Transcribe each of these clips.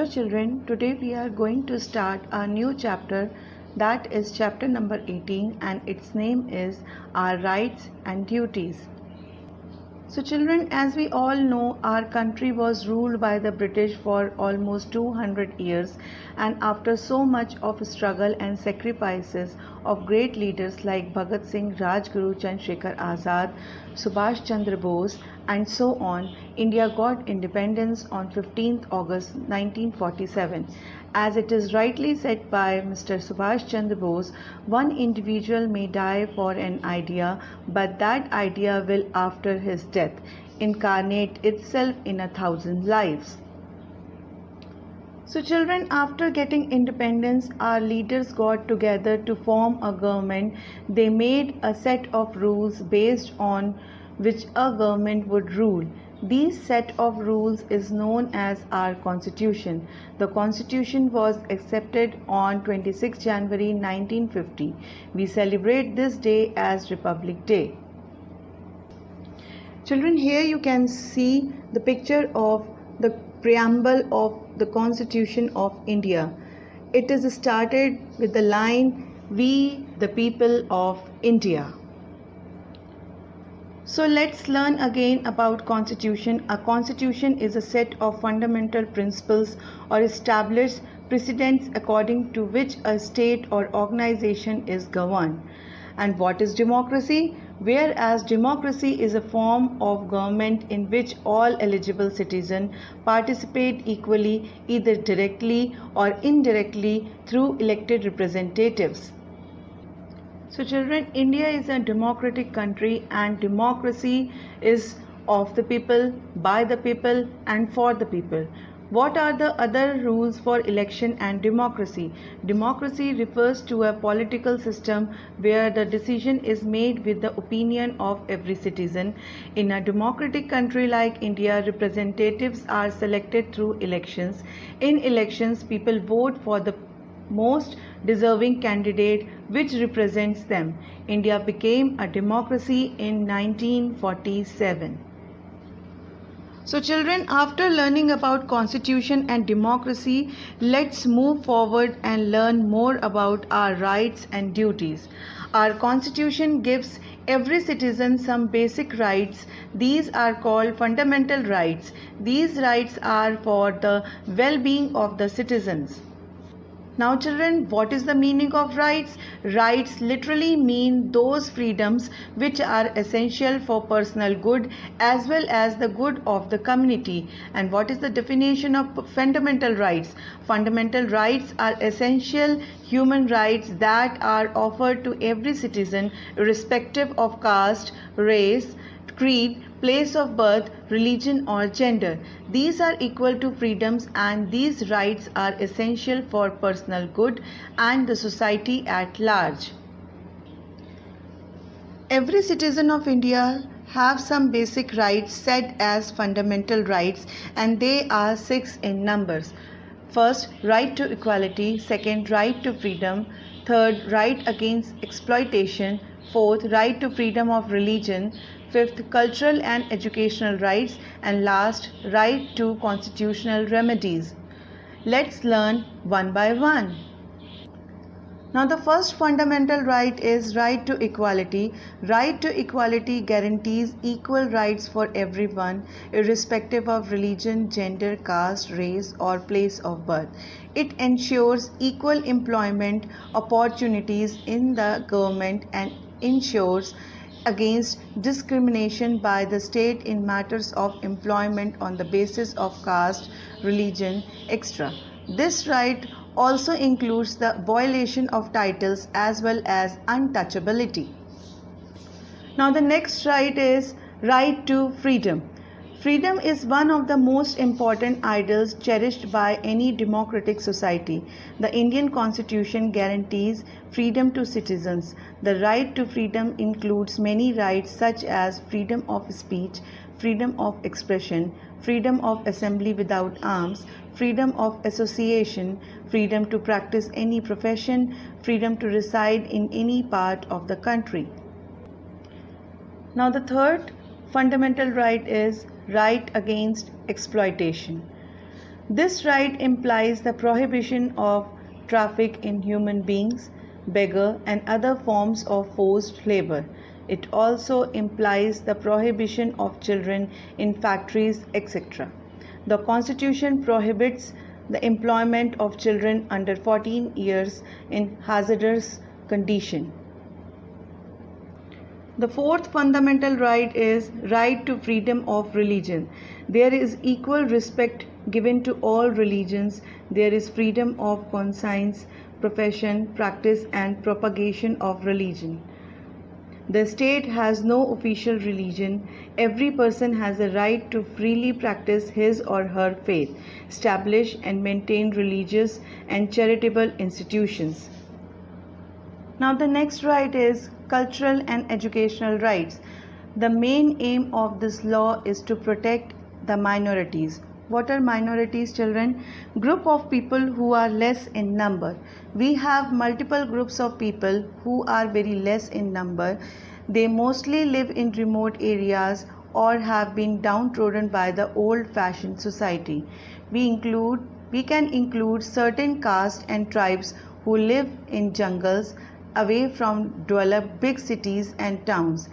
Hello children, today we are going to start a new chapter, that is chapter number 18, and its name is Our Rights and Duties. So children, as we all know, our country was ruled by the British for almost 200 years, and after so much of struggle and sacrifices of great leaders like Bhagat Singh, Rajguru, Chandrasekhar Azad, Subhash Chandra Bose and so on, India got independence on 15th August 1947. As it is rightly said by Mr. Subhash Chandra Bose, one individual may die for an idea, but that idea will after his death incarnate itself in 1,000 lives. So children, after getting independence, our leaders got together to form a government. They made a set of rules based on which a government would rule. This set of rules is known as our Constitution. The Constitution was accepted on 26 January 1950. We celebrate this day as Republic Day. Children, here you can see the picture of the preamble of the Constitution of India. It is started with the line, "We the people of India." So let's learn again about Constitution. A Constitution is a set of fundamental principles or established precedents according to which a state or organization is governed. And what is democracy? Whereas democracy is a form of government in which all eligible citizens participate equally, either directly or indirectly through elected representatives. So children, India is a democratic country, and democracy is of the people, by the people and for the people. What are the other rules for election and democracy? Democracy refers to a political system where the decision is made with the opinion of every citizen. In a democratic country like India, representatives are selected through elections. In elections, people vote for the most deserving candidate which represents them. India became a democracy in 1947. So children, after learning about Constitution and democracy, let's move forward and learn more about our rights and duties. Our Constitution gives every citizen some basic rights. These are called fundamental rights. These rights are for the well-being of the citizens. Now children, what is the meaning of rights? Rights literally mean those freedoms which are essential for personal good as well as the good of the community. And what is the definition of fundamental rights? Fundamental rights are essential human rights that are offered to every citizen irrespective of caste, race, creed, place of birth, religion or gender. These are equal to freedoms, and these rights are essential for personal good and the society at large. Every citizen of India have some basic rights set as fundamental rights, and they are 6 in numbers. First, right to equality. Second, right to freedom. Third, right against exploitation. Fourth, right to freedom of religion. Fifth, cultural and educational rights. And last, right to constitutional remedies. Let's learn one by one. Now the first fundamental right is right to equality. Right to equality guarantees equal rights for everyone, irrespective of religion, gender, caste, race or place of birth. It ensures equal employment opportunities in the government and ensures against discrimination by the state in matters of employment on the basis of caste, religion, etc. This right also includes the violation of titles as well as untouchability. Now the next right is right to freedom. Freedom is one of the most important ideals cherished by any democratic society. The Indian Constitution guarantees freedom to citizens. The right to freedom includes many rights such as freedom of speech, freedom of expression, freedom of assembly without arms, freedom of association, freedom to practice any profession, freedom to reside in any part of the country. Now the third fundamental right is right against exploitation. This right implies the prohibition of traffic in human beings, beggar, and other forms of forced labor. It also implies the prohibition of children in factories, etc. The Constitution prohibits the employment of children under 14 years in hazardous condition. The fourth fundamental right is right to freedom of religion. There is equal respect given to all religions. There is freedom of conscience, profession, practice and propagation of religion. The state has no official religion. Every person has a right to freely practice his or her faith, establish and maintain religious and charitable institutions. Now the next right is cultural and educational rights. The main aim of this law is to protect the minorities. What are minorities, children? Group of people who are less in number. We have multiple groups of people who are very less in number. They mostly live in remote areas or have been downtrodden by the old-fashioned society. We can include certain castes and tribes who live in jungles away from developed big cities and towns.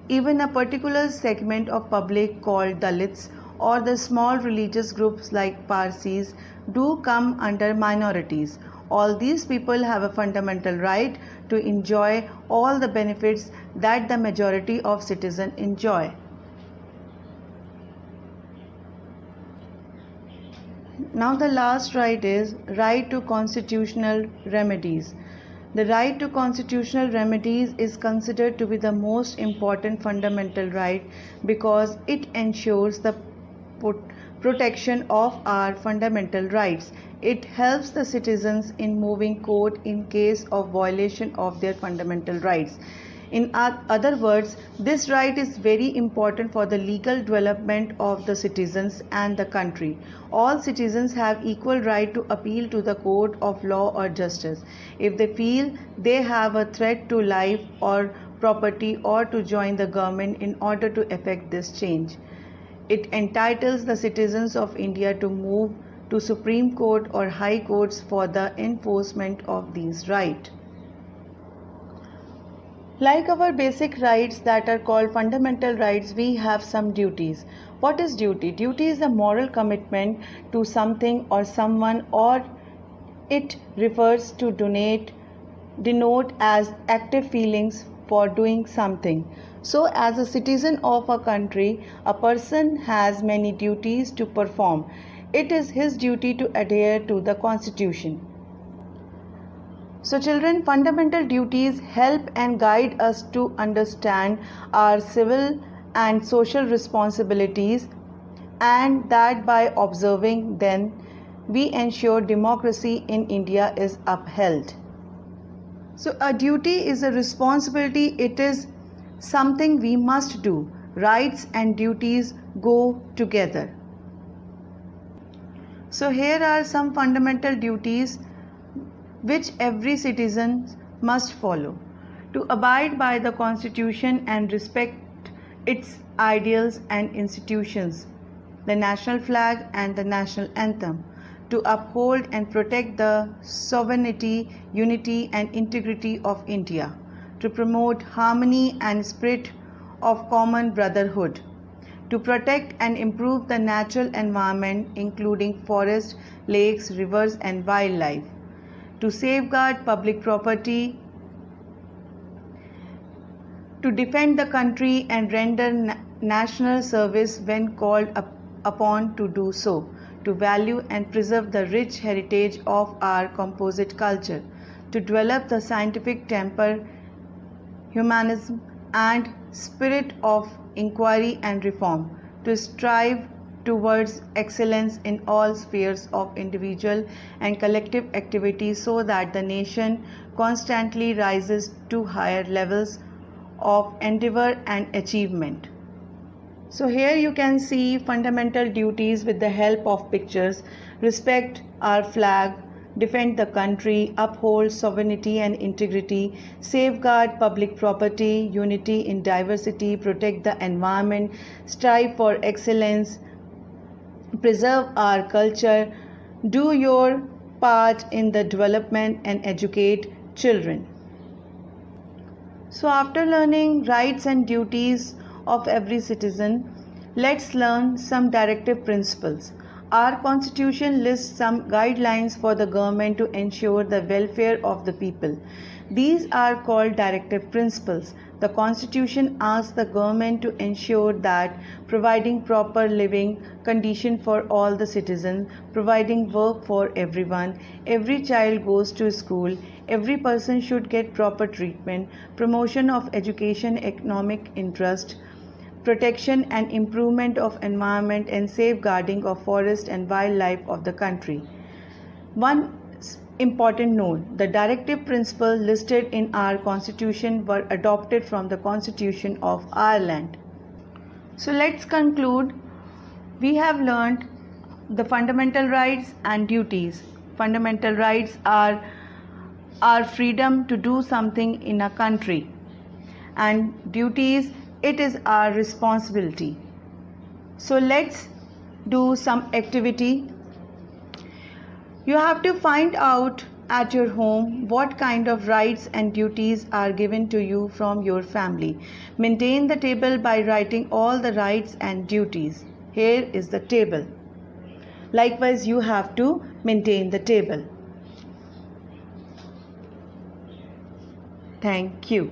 Even a particular segment of public called Dalits or the small religious groups like Parsis do come under minorities. All these people have a fundamental right to enjoy all the benefits that the majority of citizens enjoy. Now the last right is right to constitutional remedies. The right to constitutional remedies is considered to be the most important fundamental right because it ensures the protection of our fundamental rights. It helps the citizens in moving court in case of violation of their fundamental rights. In other words, this right is very important for the legal development of the citizens and the country. All citizens have equal right to appeal to the court of law or justice if they feel they have a threat to life or property or to join the government in order to effect this change. It entitles the citizens of India to move to Supreme Court or High Courts for the enforcement of these rights. Like our basic rights that are called fundamental rights, we have some duties. What is duty? Duty is a moral commitment to something or someone, or it refers to denote as active feelings for doing something. So as a citizen of a country, a person has many duties to perform. It is his duty to adhere to the Constitution. So children, fundamental duties help and guide us to understand our civil and social responsibilities, and that by observing them, we ensure democracy in India is upheld. So a duty is a responsibility. It is something we must do. Rights and duties go together. So here are some fundamental duties which every citizen must follow: to abide by the Constitution and respect its ideals and institutions, the national flag and the national anthem, to uphold and protect the sovereignty, unity and integrity of India, to promote harmony and spirit of common brotherhood, to protect and improve the natural environment including forests, lakes, rivers and wildlife, to safeguard public property, to defend the country and render national service when called upon to do so, to value and preserve the rich heritage of our composite culture, to develop the scientific temper, humanism and spirit of inquiry and reform, to strive towards excellence in all spheres of individual and collective activities so that the nation constantly rises to higher levels of endeavor and achievement. So here you can see fundamental duties with the help of pictures: respect our flag, defend the country, uphold sovereignty and integrity, safeguard public property, unity in diversity, protect the environment, strive for excellence, preserve our culture, Do your part in the development and educate children. So after learning rights and duties of every citizen, let's learn some directive principles. Our constitution lists some guidelines for the government to ensure the welfare of the people. These are called directive principles. The constitution asks the government to ensure that providing proper living condition for all the citizens, providing work for everyone, every child goes to school, every person should get proper treatment, promotion of education, economic interest, protection and improvement of environment and safeguarding of forest and wildlife of the country. One important note: the directive principles listed in our constitution were adopted from the Constitution of Ireland. So let's conclude. We have learned the fundamental rights and duties. Fundamental rights are our freedom to do something in a country, and duties, it is our responsibility. So let's do some activity. You have to find out at your home what kind of rights and duties are given to you from your family. Maintain the table by writing all the rights and duties. Here is the table. Likewise, you have to maintain the table. Thank you.